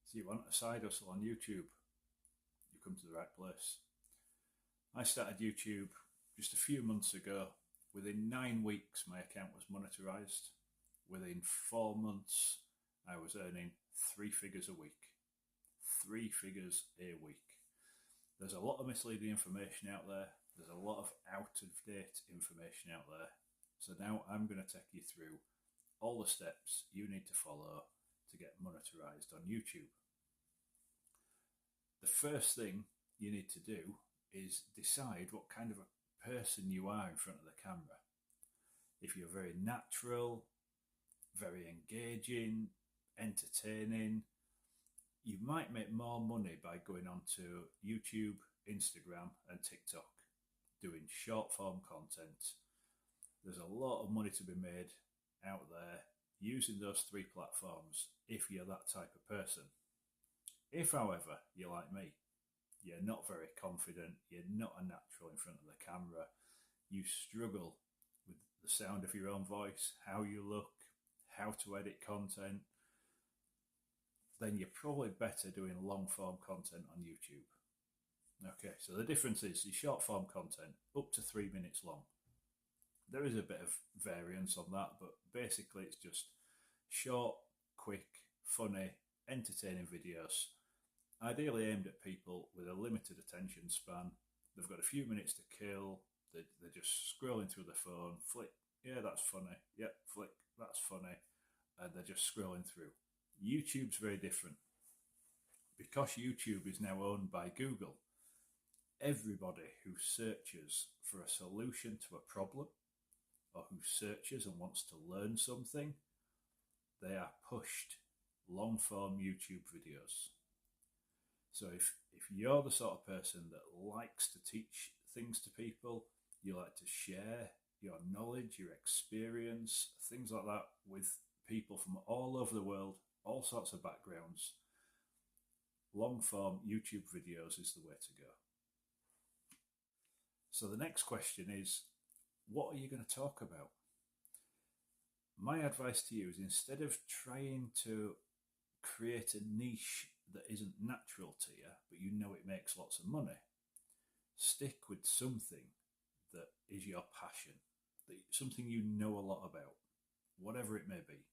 So you want a side hustle on YouTube, you come to the right place. I started YouTube just a few months ago. Within 9 weeks, my account was monetized. Within 4 months, I was earning 3 figures a week. 3 figures a week. There's a lot of misleading information out there. There's a lot of out-of-date information out there. So now I'm going to take you through all the steps you need to follow to get monetized on YouTube. The first thing you need to do is decide what kind of a person you are in front of the camera. If you're very natural, very engaging, entertaining, you might make more money by going onto YouTube, Instagram, and TikTok, doing short form content. There's a lot of money to be made out there using those 3 platforms if you're that type of person. If, however, you're like me, you're not very confident, you're not a natural in front of the camera, you struggle with the sound of your own voice, how you look, how to edit content, then you're probably better doing long form content on YouTube. Okay, so the difference is the short form content up to 3 minutes long. There is a bit of variance on that, but basically it's just short, quick, funny, entertaining videos, ideally aimed at people with a limited attention span. They've got a few minutes to kill. They're just scrolling through the phone, flick, yeah, that's funny, yep, flick, that's funny, and they're just scrolling through. YouTube's very different. Because YouTube is now owned by Google, everybody who searches for a solution to a problem or who searches and wants to learn something, they are pushed long form YouTube videos. So if you're the sort of person that likes to teach things to people, you like to share your knowledge, your experience, things like that with people from all over the world, all sorts of backgrounds, long form YouTube videos is the way to go. So the next question is, what are you going to talk about? My advice to you is, instead of trying to create a niche that isn't natural to you, but you know it makes lots of money, stick with something that is your passion, something you know a lot about, whatever it may be.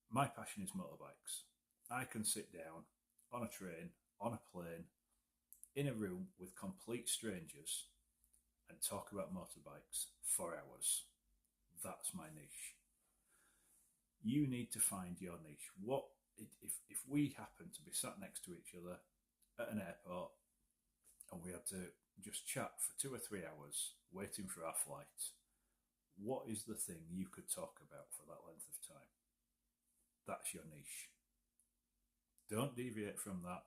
My passion is motorbikes. I can sit down on a train, on a plane, in a room with complete strangers and talk about motorbikes for hours. That's my niche. You need to find your niche. If we happen to be sat next to each other at an airport and we had to just chat for 2 or 3 hours waiting for our flight, what is the thing you could talk about for that length of time? That's your niche. Don't deviate from that.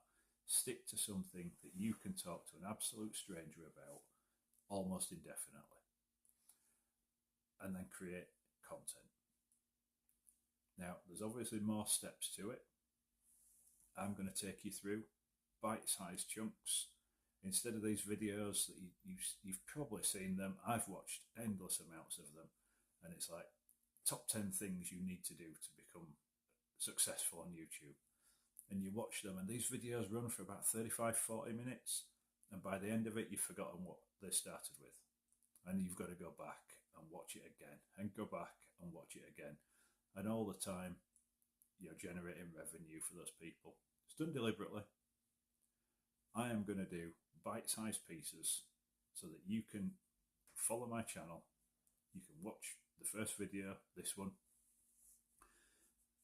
Stick to something that you can talk to an absolute stranger about almost indefinitely. And then create content. Now, there's obviously more steps to it. I'm going to take you through bite-sized chunks. Instead of these videos that you've probably seen them, I've watched endless amounts of them, and it's like top 10 things you need to do to become successful on YouTube. And you watch them, and these videos run for about 35-40 minutes, and by the end of it, you've forgotten what they started with. And you've got to go back and watch it again, and go back and watch it again. And all the time, you're generating revenue for those people. It's done deliberately. I am going to do bite-sized pieces so that you can follow my channel. You can watch the first video, this one.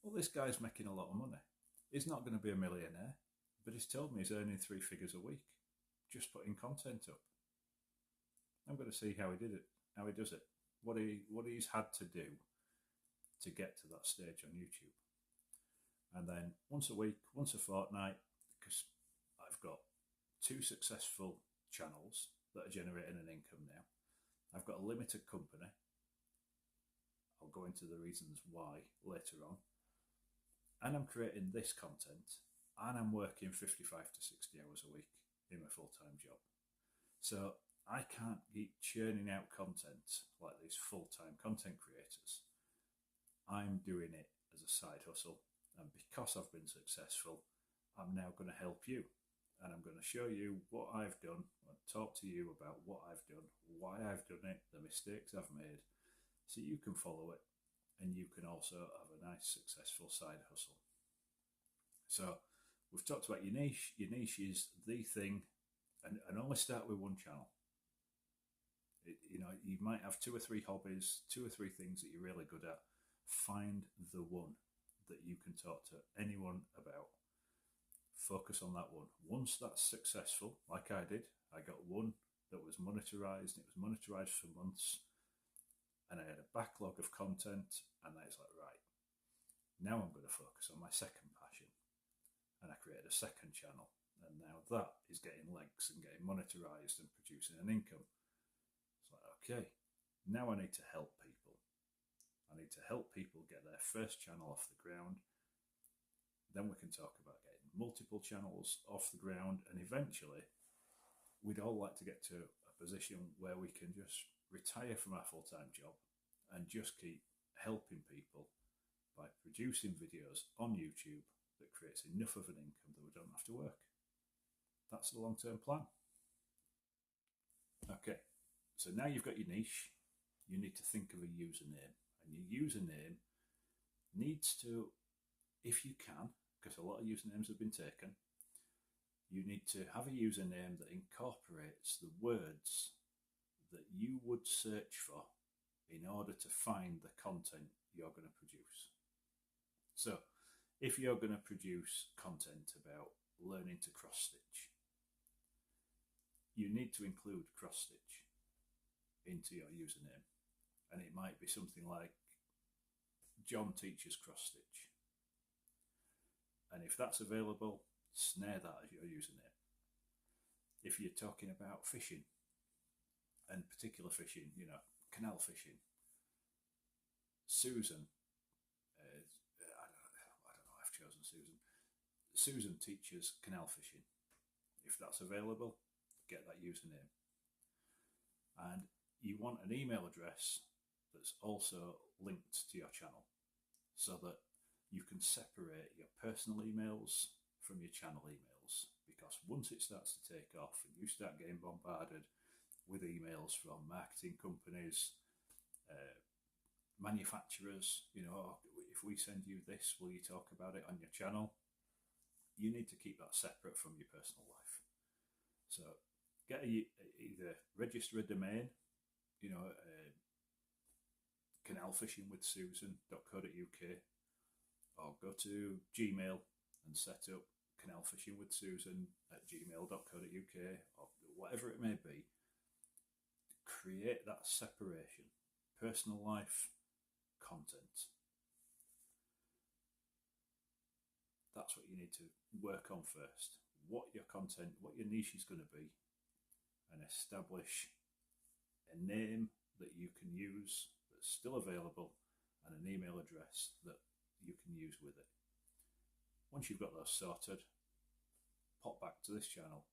Well, this guy's making a lot of money. He's not going to be a millionaire, but he's told me he's earning 3 figures a week just putting content up. I'm going to see how he did it, how he does it, what he's had to do to get to that stage on YouTube. And then once a week, once a fortnight, because I've got 2 successful channels that are generating an income now. I've got a limited company. I'll go into the reasons why later on. And I'm creating this content, and I'm working 55 to 60 hours a week in my full-time job. So I can't keep churning out content like these full-time content creators. I'm doing it as a side hustle. And because I've been successful, I'm now going to help you. And I'm going to show you what I've done, and talk to you about what I've done, why I've done it, the mistakes I've made, so you can follow it and you can also have a nice successful side hustle. So we've talked about your niche. Your niche is the thing, and only start with one channel. You might have 2 or 3 hobbies, 2 or 3 things that you're really good at. Find the one that you can talk to anyone about. Focus on that one. Once that's successful, like I did, I got one that was monetized. It was monetized for months, and I had a backlog of content, and I was like, right, now I'm going to focus on my second passion. And I created a second channel, and now that is getting legs and getting monetized and producing an income. It's like, okay, now I need to help people. I need to help people get their first channel off the ground. Then we can talk about getting multiple channels off the ground, and eventually we'd all like to get to a position where we can just retire from our full-time job and just keep helping people by producing videos on YouTube that creates enough of an income that we don't have to work. That's the long-term plan. Okay, so now you've got your niche, you need to think of a username, and your username needs to, if you can, because a lot of usernames have been taken, you need to have a username that incorporates the words that you would search for in order to find the content you're going to produce. So if you're going to produce content about learning to cross stitch, you need to include cross stitch into your username. And it might be something like John teaches cross stitch. And if that's available, snare that as your username. If you're talking about fishing, and particular fishing, canal fishing, Susan, I don't know, I've chosen Susan. Susan teaches canal fishing. If that's available, get that username. And you want an email address that's also linked to your channel, so that you can separate your personal emails from your channel emails. Because once it starts to take off and you start getting bombarded with emails from marketing companies, manufacturers, if we send you this, will you talk about it on your channel? You need to keep that separate from your personal life. So get either register a domain, canalfishingwithsusan.co.uk, or go to Gmail and set up canalfishingwithsusan@gmail.co.uk, or whatever it may be. Create that separation. Personal life, content. That's what you need to work on first. What your content, what your niche is going to be, and establish a name that you can use that's still available, and an email address that you can use with it. Once you've got those sorted, pop back to this channel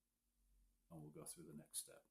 and we'll go through the next step.